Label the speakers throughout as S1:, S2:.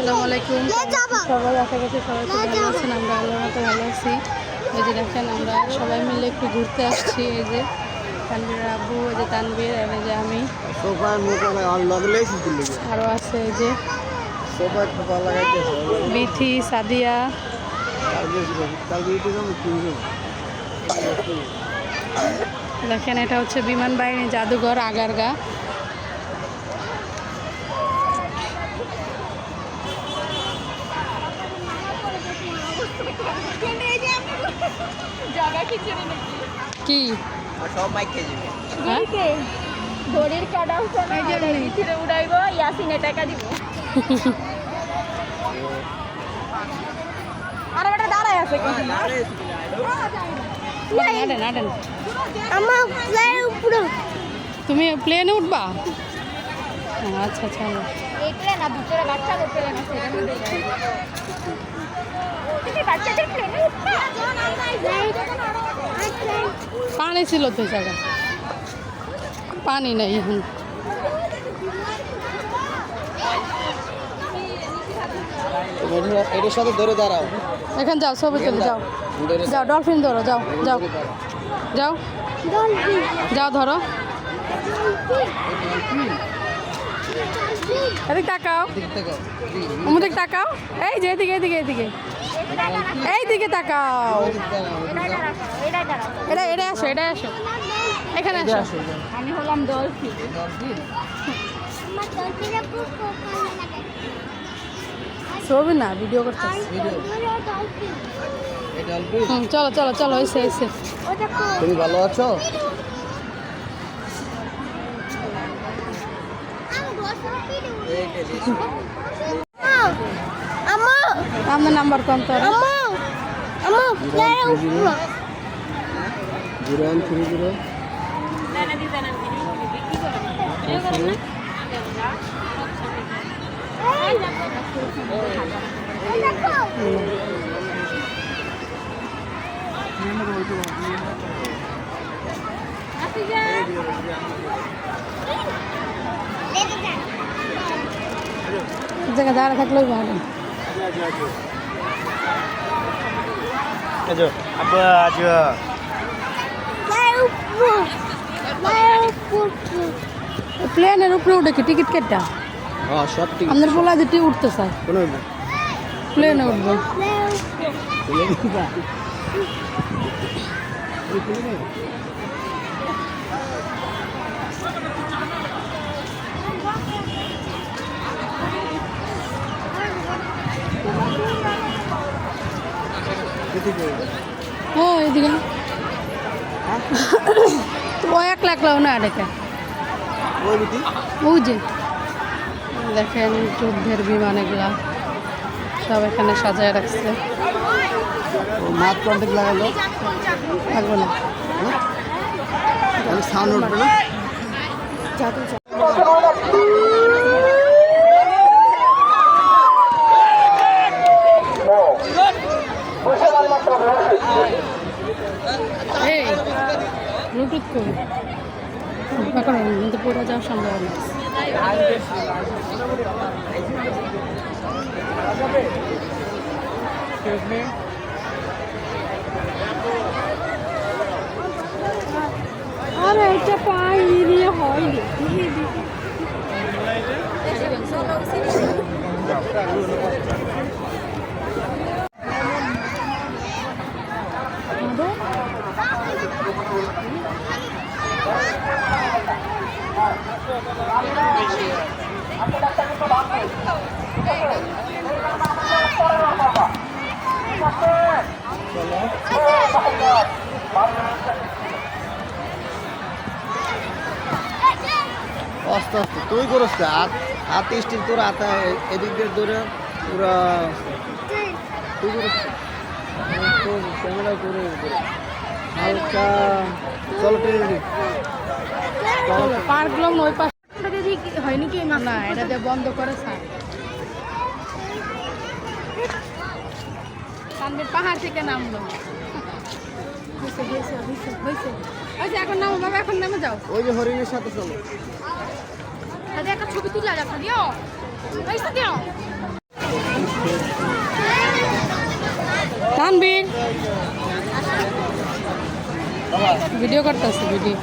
S1: আসসালামু আলাইকুম সবাই আশা করছি সবাই খুব ভালো আছেন। আমরা আল্লাহর মতো ভালো আছি। এই যে দেখেন আমরা সবাই মিলে একটু ঘুরতে আসছি। এই যে তানভীরের আব্বু, এই যে তানভীর, আর এই যে আমি, আরও আছে এই যে বিথি, সাদিয়া। দেখেন এটা হচ্ছে বিমান বাহিনী জাদুঘর আগারগা। কি
S2: সব মাইক খেয়ে
S1: হ্যাঁ?
S3: দড়ির কাটা ভিতরে উড়াইব, ইয়াসিনে টাকা দিব। আর একটা দাঁড়ায় আছে
S1: তুমি প্লেনে উঠবা? আচ্ছা আচ্ছা,
S3: এই প্লেন না, ভিতরে বাচ্চাদের প্লেন আছে। তুমি বাচ্চাদের প্লেনে উঠবা?
S1: পানি ছিল তো জায়গা, পানি নাই এখন।
S2: এটার সাথে ধরে দাঁড়াও।
S1: এখানে যাও, ছবি তুলে যাও, যাও ডলফিন ধরো, যাও যাও যাও যাও ধরো। এদিকে তাকাও, আমাদের তাকাও, এই যে এদিকে এদিকে এদিকে এইদিকে তাকাও। এটা এটা আসো, এটা আসো, এখানে আসো।
S3: আমি হলাম ডলফিন।
S1: ছবি না, ভিডিও করতে। চলো চলো চলো, এসে এসে।
S2: তুমি ভালো আছো?
S1: আমার নাম্বার কম তো।
S2: 0130
S1: জায়গা দাঁড়া থাকলেই ভালো। প্লেনের উপরে উঠে কি টিকিট কেটে?
S2: হ্যাঁ, সব ঠিক।
S1: আমাদের বলা যেটি উঠতে চাই, প্লেনে উঠবো। হ্যাঁ এদিকে ও 1 লাখ লাও না দেখে। ওই যে দেখেন যুদ্ধের বিমান, এগুলা সব এখানে সাজায় রাখছে।
S2: মাত কন্টেক্ট লাগালো,
S1: থাকবো না,
S2: সাউন্ড উঠবে না।
S1: এই ব্লুটুথ করি এখন কিন্তু পড়ে যাওয়ার সম্ভাবনা আছে। আরে এটা পাইনি দিয়ে হয়নি।
S2: আস্তে আস্তে তুই করস হাত স্টিল তোর হাতা এদিক দিয়ে ধরে পুরা তুই করস ক্যামেরা করে হালকা। চলো টেনে
S1: পার্কগুলো ওই পাশে হয়নি কি না, এটা দিয়ে বন্ধ করে স্যার। তানভীর পাহাড় থেকে নামলো। হয়েছে এখন নামো বাবা, এখন নামে যাও।
S2: ওই যে হরিণের সাথে চলো।
S3: একটা ছবি তুলে রাখা দিও, দিও।
S1: তানবীর ভিডিও করতেছে ভিডিও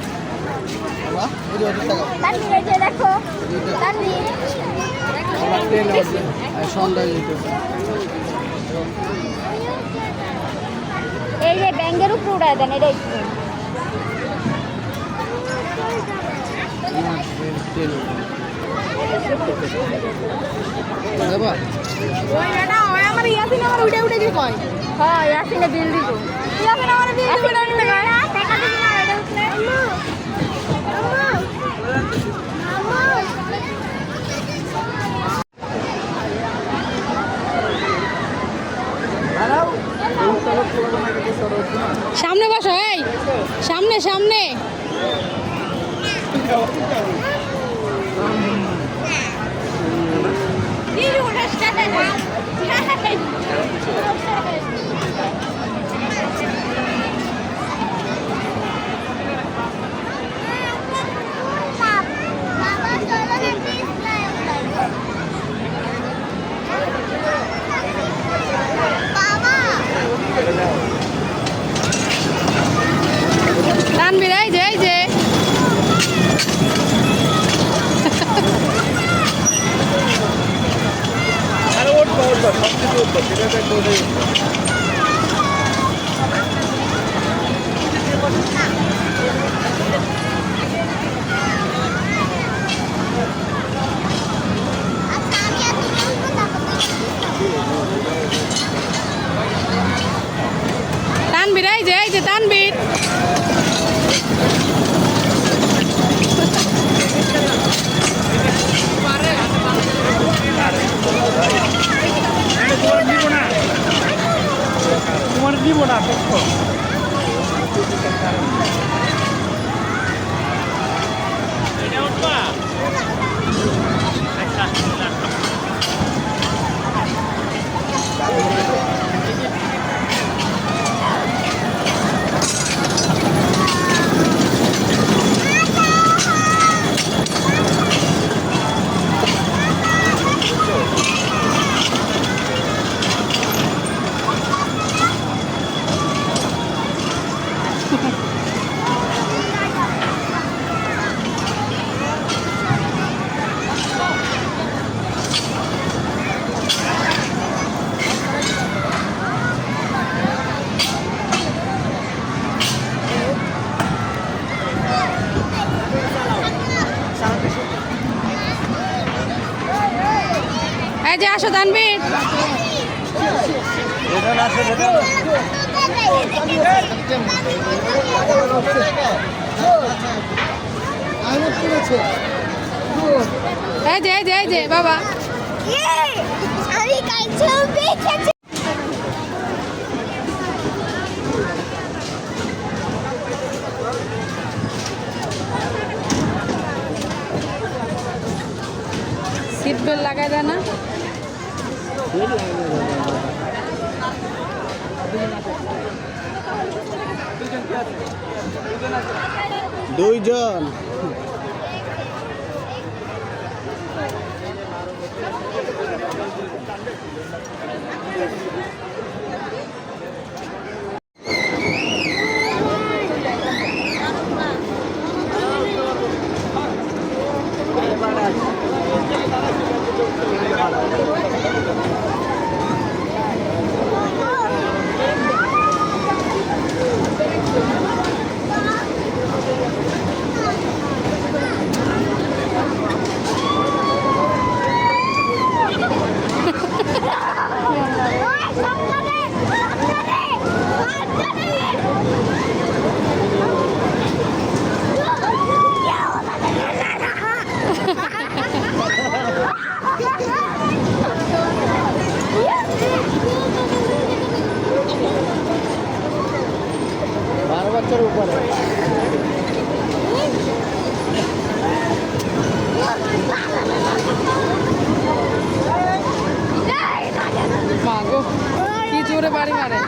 S2: বাবা ভিডিও দিতে গেল
S3: তানভীর এই যে দেখো তানভীর
S2: আমরা ট্রেনে উঠবে সন্ধ্যা দিতে
S3: এই যে ব্যাঙ্গের উপর উড়ায় দেন এটাই
S2: দেবা
S3: হ্যাঁ ইয়াসিনে বিল দিব ইয়াসিনে আমার বিল দিব না টাকা দিবি না এটা উঠলে
S1: সামনে বসো এই সামনে সামনে তানবীর এই যে তানবীর এই যে তানবীর
S2: তোমার দিব না এই যে আসো তানবীর এই যে বাবা
S3: আমি কাল ছবি খেয়েছি
S1: সিট বেল্ট লাগাই দেয় না
S2: দুইজন বাচ্চার উপরে
S1: মা গো কি জোরে বাড়ি মারে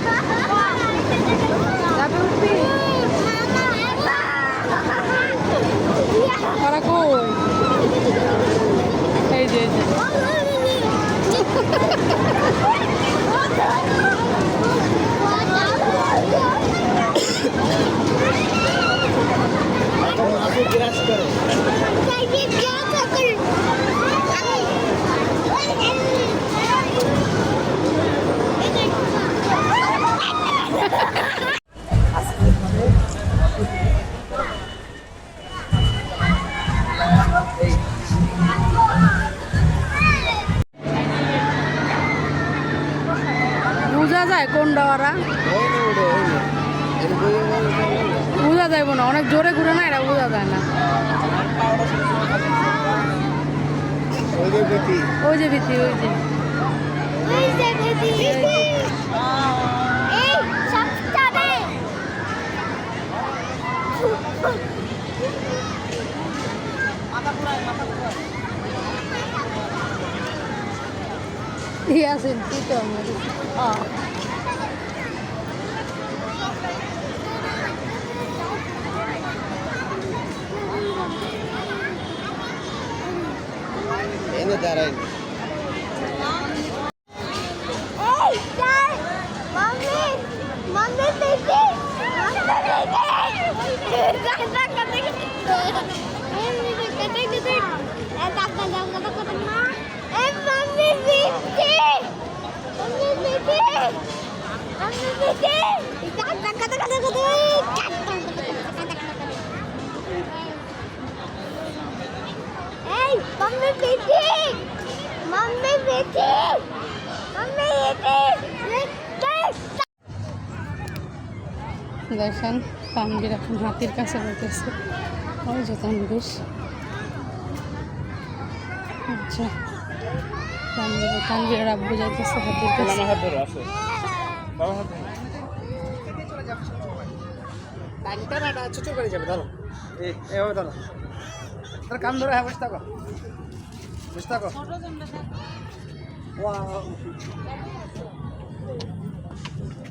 S1: ওরা কই এই যে যায় কোনটা ওরা
S2: ওই না ওটা ওই না এর বইয়ে
S1: বোঝা যাইব না, অনেক জোরে ঘুরে না, এটা বোঝা যায় না।
S2: ওই যে বেটি
S1: ওই যে ভীতি, ওই যে
S3: এই সবটাবে
S1: ইয়াসিন তুই তো আমার
S2: এনে দাঁড়াই
S3: এই যাই মাম্মি মাম্মি বেটি Hey, Mommy Baby! Mommy Baby! Mommy Baby!
S1: দেখেন তানভীর এখন হাতির কাছে বলতেছে, ওই যে তানভীর। আচ্ছা তানভীর আব্বু যাইতেছে হাতির কাছে।
S2: কান ধরে হ্যাঁ বসে থাকো বসে থাকো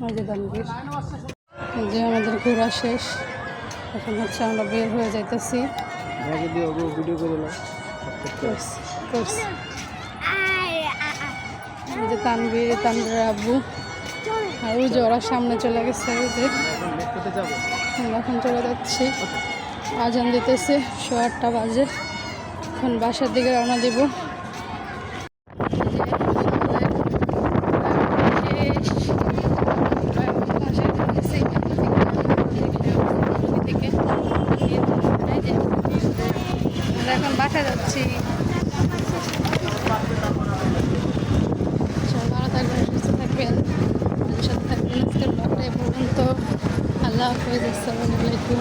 S1: ওই যে তানভীর। যে আমাদের ঘোরা শেষ, এখন হচ্ছে আমরা বের হয়ে যাইতেছি।
S2: ভিডিও করে নাও
S1: করছি এই যে তানভীর আব্বু, আর ওই যে ওরা সামনে চলে গেছে। ওই যে
S2: দেখতে যাবো
S1: আমরা এখন চলে যাচ্ছি, আজান দিতেছে, 8:30 বাজে। এখন বাসার দিকে রওনা দিব। আমরা এখন বাসায় যাচ্ছি। ভালো থাকবেন, সুস্থ থাকবেন, সাথে থাকবেন। আজকের ব্লগটা এ পর্যন্ত। আল্লাহ হাফেজ, আসসালামু আলাইকুম।